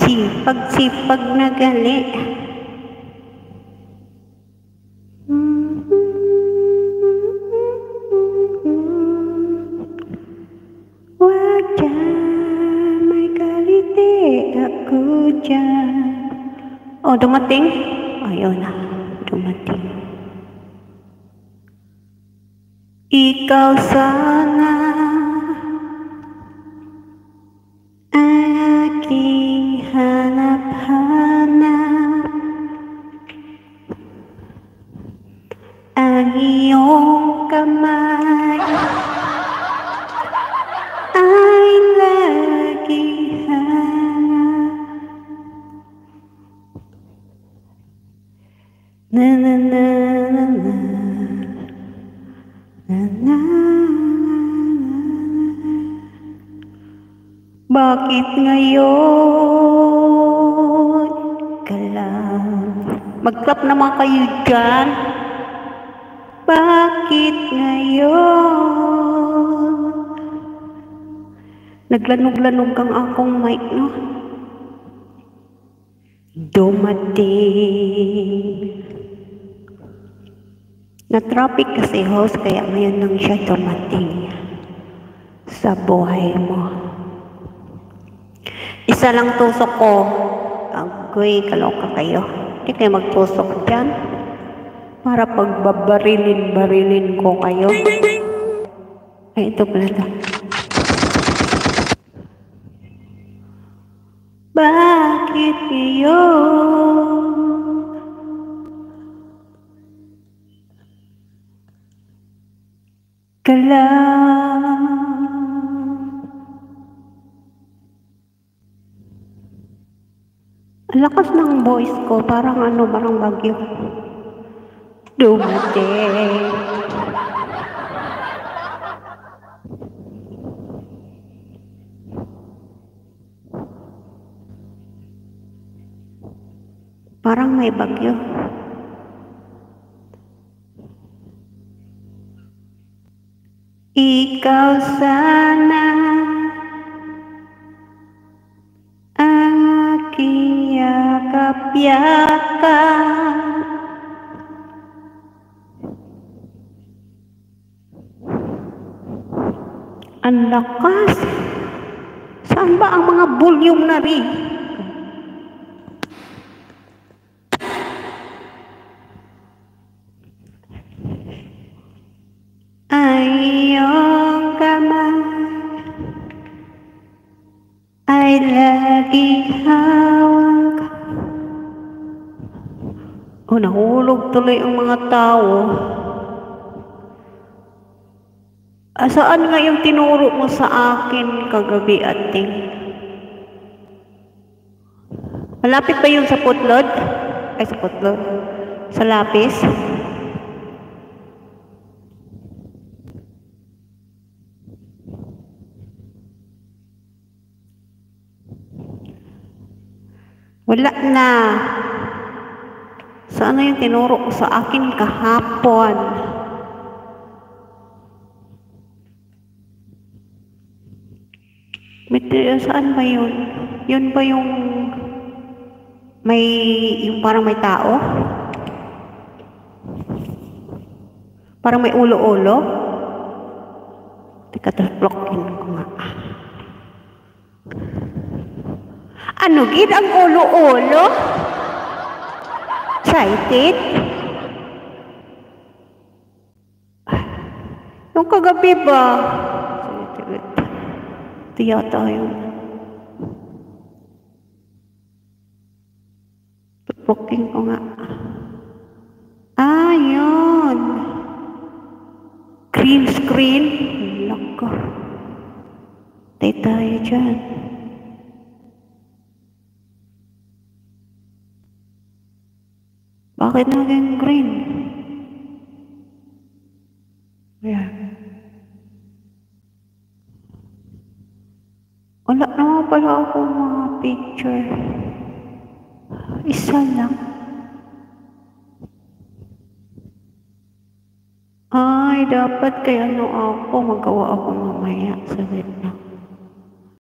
Sipag-sipag na gali. Wag dyan, may kalite ako dyan. Oh, dumating? Ayun na, dumating. Ikaw sana aking hanap-hanap, ang iyong kamay ay lagi hanap. Na na na na na na na. Bakit ngayon ka lang? Mag-clap naman kayo dyan. Bakit ngayon? Naglanog-lanog ang akong mic, no? Dumating. Na-traffic kasi host, kaya ngayon lang siya dumating sa buhay mo. Isa lang tusok ko. Agoy, kaloka kayo. Hindi kayo magtusok dyan. Para pagbabarilin ko kayo. Ay, ito pala ito. Bakit ngayon ka lang? Ang lakas ng voice ko, parang parang bagyo. Dumating. Parang may bagyo. Ikaw sana aking yakap-yakap, ang lakas. Saan ba ang mga volume na rin? Ang iyong kamay ay lagi hawak. Oh, nahulog tuloy ang mga tao. Saan nga yung tinuro mo sa akin kagabi, ating? Malapit ba yun sa putlod? Ay, sa putlod. Sa lapis? Wala na. Saan yung tinuro ko sa akin kahapon? Saan ba yun? Yun ba yung yung parang may tao? Parang may ulo-ulo? Teka, blokin ko nga. Ano gid ang ulo-ulo? Excited? Yung kagabi ba? Ito yata yun. Booking ko nga. Yun. Green screen. Loko. Tayo dyan. Bakit naging green? Ayan. Wala naman pala ako mga picture. Isa lang. Ay, dapat kaya ako magawa ako mamaya sa Vietnam.